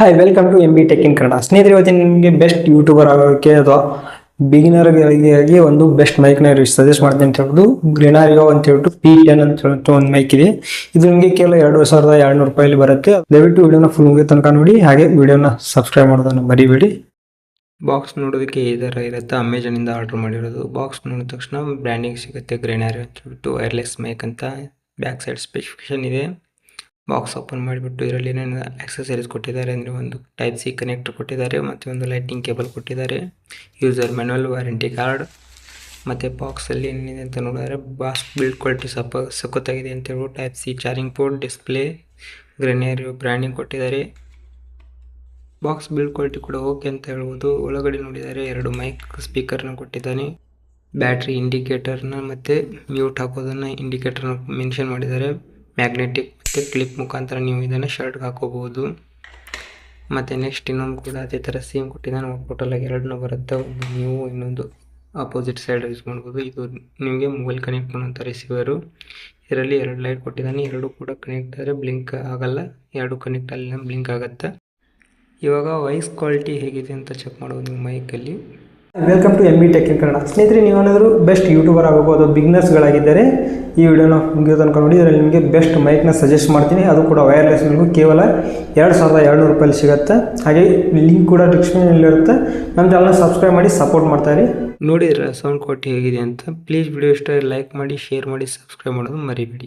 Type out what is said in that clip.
Hi welcome to MB tech in Kannada. ಸ್ನೇಹಿತರೆ, ಇವತ್ತಿನ ನಿಮಗೆ ಬೆಸ್ಟ್ ಯೂಟ್ಯೂಬರ್ ಆಗೋಕ್ಕೆ ಅಥವಾ ಬಿಗಿನರ್ಗಳಿಗೆ ಒಂದು ಬೆಸ್ಟ್ ಮೈಕ್ನ ಸಜೆಸ್ಟ್ ಮಾಡ್ತೀನಿ ಅಂತ ಹೇಳ್ಬೋದು. ಗ್ರೆನಾರಿಯೋ ಅಂತ ಹೇಳ್ಬಿಟ್ಟು P10 ಅಂತ ಹೇಳ್ಬಿಟ್ಟು ಒಂದು ಮೈಕ್ ಇದೆ. ಇದು ನಿಮಗೆ ಕೇವಲ 2200 ರೂಪಾಯಲ್ಲಿ ಬರುತ್ತೆ. ದಯವಿಟ್ಟು ವಿಡಿಯೋನ ಫುಲ್ ಮುಗಿದ ತನಕ ನೋಡಿ, ಹಾಗೆ ವಿಡಿಯೋನ ಸಬ್ಸ್ಕ್ರೈಬ್ ಮಾಡೋದನ್ನು ಮರಿಬೇಡಿ. ಬಾಕ್ಸ್ ನೋಡೋದಕ್ಕೆ ಈ ಥರ ಇರುತ್ತೆ. ಅಮೆಜಾನಿಂದ ಆರ್ಡರ್ ಮಾಡಿರೋದು. ಬಾಕ್ಸ್ ನೋಡಿದ ತಕ್ಷಣ ಬ್ರ್ಯಾಂಡಿಂಗ್ ಸಿಗುತ್ತೆ. ಗ್ರೆನಾರಿಯೋ ಅಂತ ಹೇಳ್ಬಿಟ್ಟು ವೈರ್ಲೆಸ್ ಮೈಕ್ ಅಂತ ಬ್ಯಾಕ್ ಸೈಡ್ ಸ್ಪೆಸಿಫಿಕೇಶನ್ ಇದೆ. ಬಾಕ್ಸ್ ಓಪನ್ ಮಾಡಿಬಿಟ್ಟು ಇದರಲ್ಲಿ ಏನೇನು ಆಕ್ಸೆಸರೀಸ್ ಕೊಟ್ಟಿದ್ದಾರೆ ಅಂದರೆ ಒಂದು ಟೈಪ್ ಸಿ ಕನೆಕ್ಟರ್ ಕೊಟ್ಟಿದ್ದಾರೆ, ಮತ್ತು ಒಂದು ಲೈಟಿಂಗ್ ಕೇಬಲ್ ಕೊಟ್ಟಿದ್ದಾರೆ, ಯೂಸರ್ ಮ್ಯಾನ್ಯಲ್, ವಾರಂಟಿ ಕಾರ್ಡ್, ಮತ್ತು ಬಾಕ್ಸಲ್ಲಿ ಏನಿದೆ ಅಂತ ನೋಡಿದ್ರೆ ಬಾಕ್ಸ್ ಬಿಲ್ಡ್ ಕ್ವಾಲಿಟಿ ಸಖತ್ತಾಗಿದೆ ಅಂತ ಹೇಳ್ಬಿಟ್ಟು type C charging port, display, ಗ್ರೆನಾರಿಯೋ ಬ್ರ್ಯಾಂಡಿಂಗ್ ಕೊಟ್ಟಿದ್ದಾರೆ. ಬಾಕ್ಸ್ ಬಿಲ್ಡ್ ಕ್ವಾಲಿಟಿ ಕೂಡ ಓಕೆ ಅಂತ ಹೇಳ್ಬೋದು. ಒಳಗಡೆ ನೋಡಿದರೆ 2 ಮೈಕ್ ಸ್ಪೀಕರ್ನ ಕೊಟ್ಟಿದ್ದಾನೆ, ಬ್ಯಾಟ್ರಿ ಇಂಡಿಕೇಟರ್ನ ಮತ್ತು ಮ್ಯೂಟ್ ಹಾಕೋದನ್ನು ಇಂಡಿಕೇಟರ್ನ ಮೆನ್ಷನ್ ಮಾಡಿದ್ದಾರೆ. ಮ್ಯಾಗ್ನೆಟಿಕ್ ಮತ್ತು ಕ್ಲಿಪ್ ಮುಖಾಂತರ ನೀವು ಇದನ್ನು ಶರ್ಟ್ಗೆ ಹಾಕೋಬಹುದು. ಮತ್ತು ನೆಕ್ಸ್ಟ್ ಇನ್ನೊಂದು ಕೂಡ ಅದೇ ಥರ ಸೇಮ್ ಕೊಟ್ಟಿದ್ದಾನೆ. ಟೋಟಲಾಗಿ 2 ಬರುತ್ತೆ. ಒಂದು ನೀವು ಇನ್ನೊಂದು ಆಪೋಸಿಟ್ ಸೈಡ್ ಯೂಸ್ ಮಾಡ್ಬೋದು. ಇದು ನಿಮಗೆ ಮೊಬೈಲ್ ಕನೆಕ್ಟ್ ಮಾಡುವಂಥ ರಿಸೀವರು. ಇದರಲ್ಲಿ 2 ಲೈಟ್ ಕೊಟ್ಟಿದ್ದಾನೆ. 2 ಕೂಡ ಕನೆಕ್ಟ್ ಆದರೆ ಬ್ಲಿಂಕ್ ಆಗಲ್ಲ, 2 ಕನೆಕ್ಟ್ ಅಲ್ಲಿ ಬ್ಲಿಂಕ್ ಆಗುತ್ತೆ. ಇವಾಗ ವಾಯ್ಸ್ ಕ್ವಾಲಿಟಿ ಹೇಗಿದೆ ಅಂತ ಚೆಕ್ ಮಾಡೋದು ನಿಮ್ಮ ಮೈಕಲ್ಲಿ. Welcome to MB tech in Kannada. ಸ್ನೇಹಿತರೆ, ನೀವೇನಾದರೂ ಬೆಸ್ಟ್ ಯೂಟ್ಯೂಬರ್ ಆಗಬಹುದು, ಬಿಗ್ನರ್ಸ್ಗಳಾಗಿದ್ದರೆ ಈ ವಿಡಿಯೋನ ಮುಗಿಯೋ ತನಕ ನೋಡಿ. ಇದರಲ್ಲಿ ನಿಮಗೆ ಬೆಸ್ಟ್ ಮೈಕ್ನ ಸಜೆಸ್ಟ್ ಮಾಡ್ತೀನಿ. ಅದು ಕೂಡ ವೈರ್ಲೆಸ್ ನಿಮಗೂ ಕೇವಲ 2200 ರೂಪಾಯಲ್ಲಿ ಸಿಗುತ್ತೆ. ಹಾಗೆ ಲಿಂಕ್ ಕೂಡ ಡಿಸ್ಕ್ರಿಪ್ಷನಲ್ಲಿರುತ್ತೆ. ನಮ್ಮ ಚಾನಲ್ನ ಸಬ್ಸ್ಕ್ರೈಬ್ ಮಾಡಿ ಸಪೋರ್ಟ್ ಮಾಡ್ತಾಯಿರಿ. ನೋಡಿದ್ರೆ ಸೌಂಡ್ ಕ್ವಾಲಿಟಿ ಹೇಗಿದೆ ಅಂತ. ಪ್ಲೀಸ್ ವಿಡಿಯೋ ಇಷ್ಟ ಲೈಕ್ ಮಾಡಿ, ಶೇರ್ ಮಾಡಿ, ಸಬ್ಸ್ಕ್ರೈಬ್ ಮಾಡೋದು ಮರಿಬೇಡಿ.